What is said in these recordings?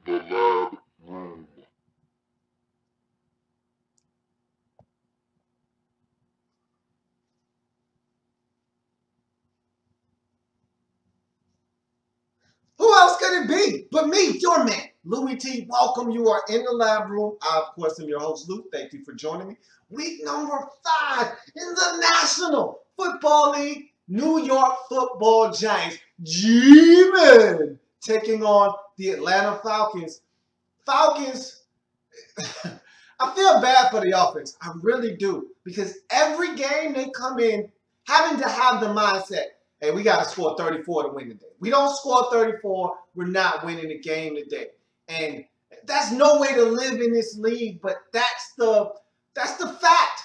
the L.A.B room. Who else could it be but me, your man, Louie T? Welcome. You are in the lab room. I, of course, am your host, Lou. Thank you for joining me. Week number 5 in the National Football League. New York Football Giants, G-Men, taking on the Atlanta Falcons. Falcons, I feel bad for the offense. I really do. Because every game they come in having to have the mindset, hey, we got to score 34 to win today. We don't score 34, we're not winning the game today. And that's no way to live in this league, but that's the fact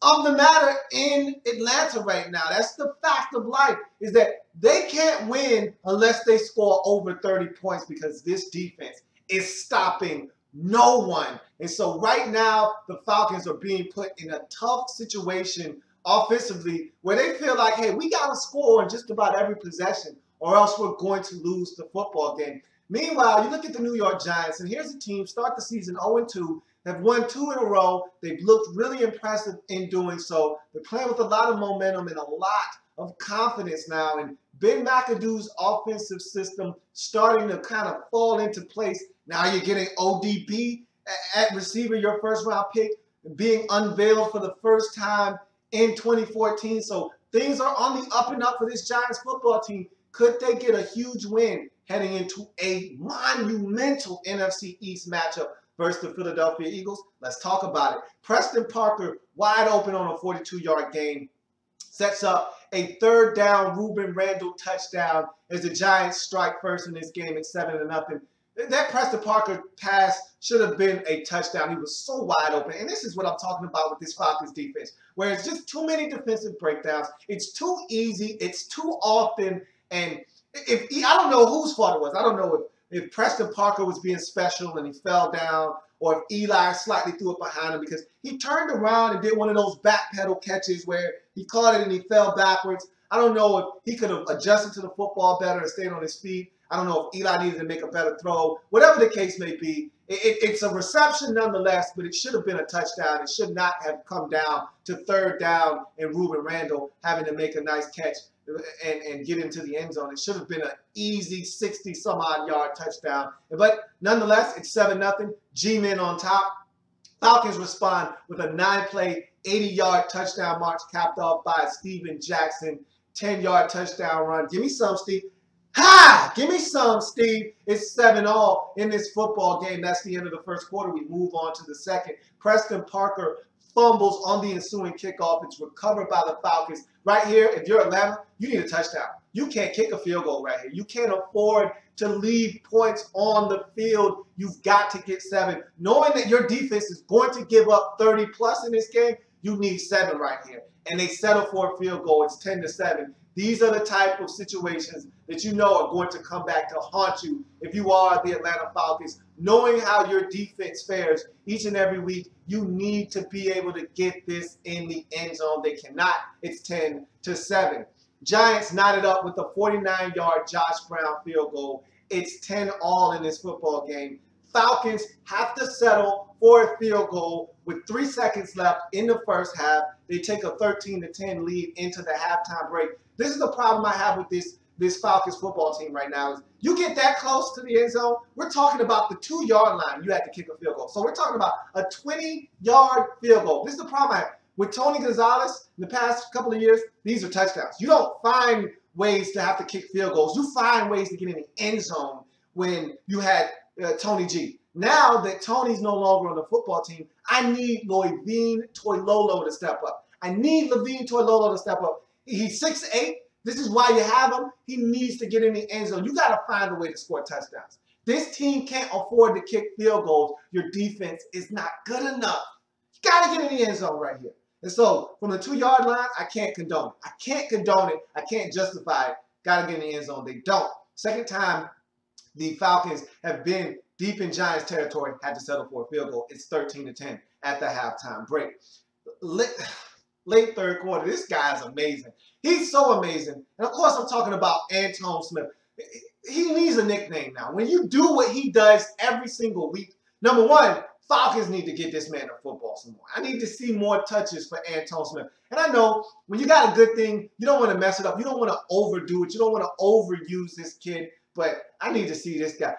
of the matter in Atlanta right now. That's the fact of life, is that they can't win unless they score over 30 points because this defense is stopping no one. And so right now, the Falcons are being put in a tough situation offensively where they feel like, hey, we got to score in just about every possession or else we're going to lose the football game. Meanwhile, you look at the New York Giants, and here's a team start the season 0-2. They've won 2 in a row. They've looked really impressive in doing so. They're playing with a lot of momentum and a lot of confidence now. And Ben McAdoo's offensive system starting to kind of fall into place. Now you're getting ODB at receiver, your first-round pick, being unveiled for the first time in 2014. So things are on the up and up for this Giants football team. Could they get a huge win heading into a monumental NFC East matchup versus the Philadelphia Eagles? Let's talk about it. Preston Parker, wide open on a 42-yard gain, sets up a third down Ruben Randall touchdown as the Giants strike first in this game at 7-0. That Preston Parker pass should have been a touchdown. He was so wide open. And this is what I'm talking about with this Falcons defense, where it's just too many defensive breakdowns. It's too easy. It's too often. And I don't know whose fault it was. I don't know if Preston Parker was being special and he fell down, or if Eli slightly threw it behind him, because he turned around and did one of those backpedal catches where he caught it and he fell backwards. I don't know if he could have adjusted to the football better and stayed on his feet. I don't know if Eli needed to make a better throw. Whatever the case may be, it's a reception nonetheless, but it should have been a touchdown. It should not have come down to third down and Ruben Randall having to make a nice catch and get into the end zone. It should have been an easy 60-some-odd yard touchdown. But nonetheless, it's 7-0. G-Men on top. Falcons respond with a 9-play, 80-yard touchdown march capped off by Steven Jackson. 10-yard touchdown run. Give me some, Steve. Ha! Give me some, Steve. It's 7-all in this football game. That's the end of the first quarter. We move on to the second. Preston Parker fumbles on the ensuing kickoff. It's recovered by the Falcons. Right here, if you're Atlanta, you need a touchdown. You can't kick a field goal right here. You can't afford to leave points on the field. You've got to get 7. Knowing that your defense is going to give up 30-plus in this game, you need 7 right here. And they settle for a field goal. It's 10-7. These are the type of situations that you know are going to come back to haunt you if you are the Atlanta Falcons. Knowing how your defense fares each and every week, you need to be able to get this in the end zone. They cannot. It's 10-7. Giants knotted up with a 49-yard Josh Brown field goal. It's 10-all in this football game. Falcons have to settle for a field goal with 3 seconds left in the first half. They take a 13-10 lead into the halftime break. This is the problem I have with this Falcons football team right now. Is you get that close to the end zone, we're talking about the 2-yard line. You have to kick a field goal. So we're talking about a 20-yard field goal. This is the problem I have. With Tony Gonzalez in the past couple of years, these are touchdowns. You don't find ways to have to kick field goals. You find ways to get in the end zone when you had Tony G. Now that Tony's no longer on the football team, I need Levine Toilolo to step up. I need Levine Toilolo to step up. He's 6'8". This is why you have him. He needs to get in the end zone. You got to find a way to score touchdowns. This team can't afford to kick field goals. Your defense is not good enough. You got to get in the end zone right here. And so from the 2-yard line, I can't condone it. I can't condone it. I can't justify it. Got to get in the end zone. They don't. Second time the Falcons have been deep in Giants territory, had to settle for a field goal. It's 13-10 at the halftime break. Late third quarter, this guy is amazing. He's so amazing. And of course, I'm talking about Antoine Smith. he needs a nickname now. When you do what he does every single week, number one, Falcons need to get this man to football some more. I need to see more touches for Anton Smith. And I know when you got a good thing, you don't want to mess it up. You don't want to overdo it. You don't want to overuse this kid. But I need to see this guy.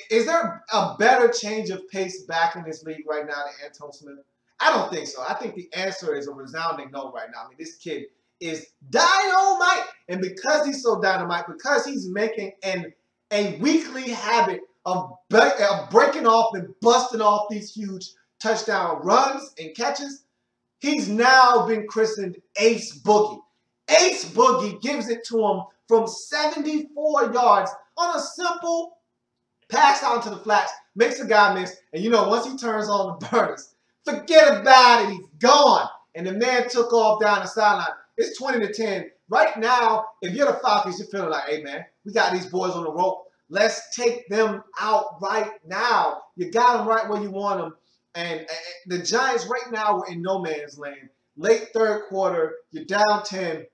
Is there a better change of pace back in this league right now than Anton Smith? I don't think so. I think the answer is a resounding no right now. I mean, this kid is dynamite. And because he's so dynamite, because he's making a weekly habit of breaking off and busting off these huge touchdown runs and catches, he's now been christened Ace Boogie. Ace Boogie gives it to him from 74 yards on a simple pass out to the flats, makes a guy miss, and you know, once he turns on the burners, forget about it, he's gone. And the man took off down the sideline. It's 20-10. Right now, if you're the Falcons, you're feeling like, hey, man, we got these boys on the rope. Let's take them out right now. You got them right where you want them. And the Giants right now were in no man's land. Late third quarter, you're down 10.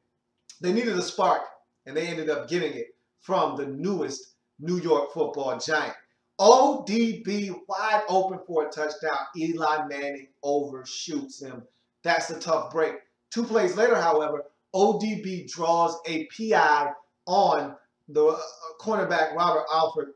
They needed a spark, and they ended up getting it from the newest New York football giant. ODB wide open for a touchdown. Eli Manning overshoots him. That's a tough break. 2 plays later, however, ODB draws a PI on the cornerback Robert Alford,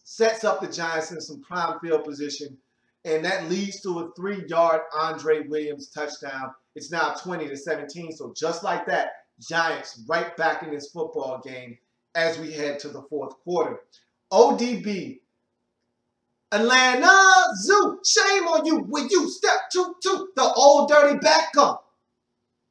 sets up the Giants in some prime field position, and that leads to a 3-yard Andre Williams touchdown. It's now 20-17, so just like that, Giants right back in this football game as we head to the fourth quarter. ODB, Atlanta Zoo, shame on you when you step to the old dirty Beckham.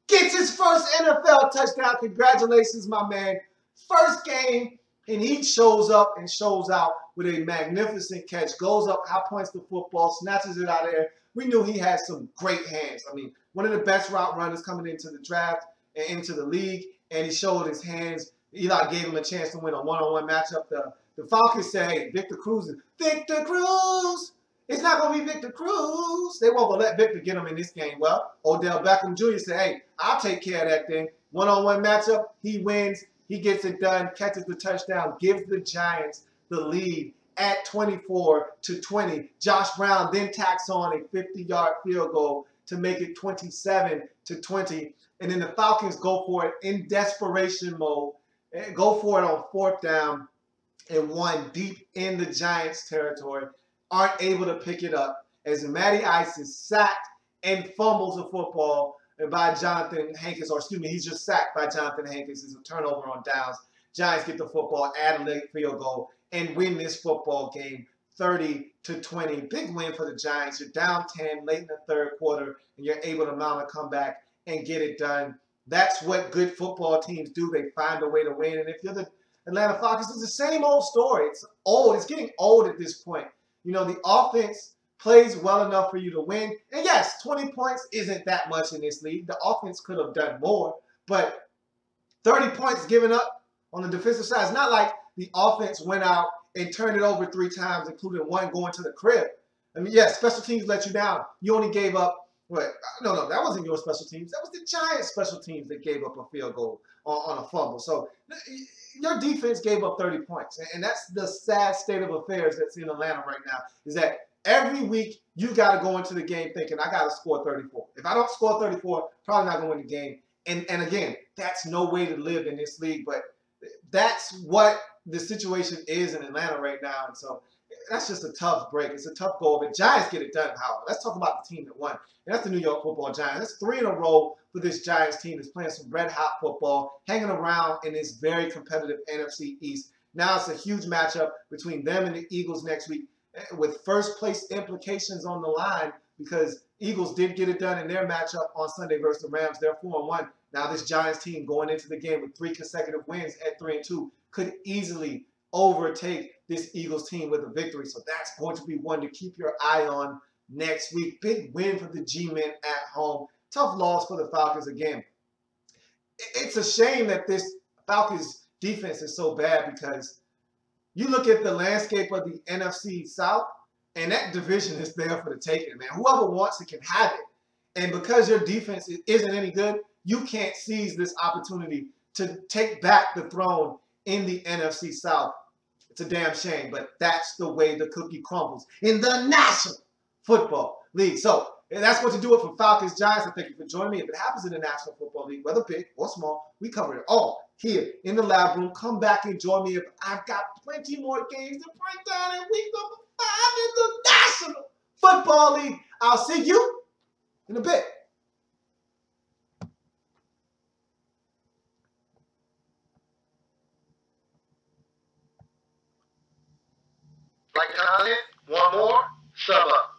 Gets his first NFL touchdown. Congratulations, my man. First game, and he shows up and shows out with a magnificent catch. Goes up, high points the football, snatches it out of there. We knew he had some great hands. I mean, one of the best route runners coming into the draft and into the league, and he showed his hands. Eli gave him a chance to win a one-on-one matchup. The Falcons said, hey, Victor Cruz. Victor Cruz! It's not going to be Victor Cruz. They won't let Victor get him in this game. Well, Odell Beckham Jr. said, hey, I'll take care of that thing. One-on-one matchup, he wins. He gets it done, catches the touchdown, gives the Giants the lead at 24-20. Josh Brown then tacks on a 50-yard field goal to make it 27-20. And then the Falcons go for it in desperation mode. Go for it on 4th down and 1 deep in the Giants' territory. Aren't able to pick it up as Matty Ice is sacked and fumbles the football by Jonathan Hankins, or excuse me, he's just sacked by Jonathan Hankins. It's a turnover on downs. Giants get the football, add a late field goal, and win this football game 30-20. Big win for the Giants. You're down 10 late in the third quarter, and you're able to mount a comeback and get it done. That's what good football teams do. They find a way to win. And if you're the Atlanta Falcons, it's the same old story. It's old. It's getting old at this point. You know, the offense plays well enough for you to win. And yes, 20 points isn't that much in this league. The offense could have done more, but 30 points given up on the defensive side. It's not like the offense went out and turned it over 3 times, including 1 going to the crib. I mean, yes, special teams let you down. You only gave up, what? No, that wasn't your special teams. That was the Giants' special teams that gave up a field goal on a fumble. So your defense gave up 30 points. And that's the sad state of affairs that's in Atlanta right now, is that every week you got to go into the game thinking, I got to score 34. If I don't score 34, probably not going to win the game. And again, that's no way to live in this league. But that's what the situation is in Atlanta right now. And so that's just a tough break. It's a tough goal. But Giants get it done, however. Let's talk about the team that won. And that's the New York Football Giants. That's 3 in a row for this Giants team that's playing some red-hot football, hanging around in this very competitive NFC East. Now it's a huge matchup between them and the Eagles next week, with first-place implications on the line, because Eagles did get it done in their matchup on Sunday versus the Rams. They're 4-1. Now this Giants team going into the game with 3 consecutive wins at 3-2 could easily overtake this Eagles team with a victory. So that's going to be one to keep your eye on next week. Big win for the G-Men at home. Tough loss for the Falcons again. It's a shame that this Falcons defense is so bad, because you look at the landscape of the NFC South, and that division is there for the taking, man. Whoever wants it can have it. And because your defense isn't any good, you can't seize this opportunity to take back the throne in the NFC South. It's a damn shame, but that's the way the cookie crumbles in the National Football League. So that's going to do it for Falcons Giants. I thank you for joining me. If it happens in the National Football League, whether big or small, we cover it all here in the lab room. Come back and join me. If I've got plenty more games to break down in week number 5 in the National Football League. I'll see you in a bit. Like content? Want more? Sub up.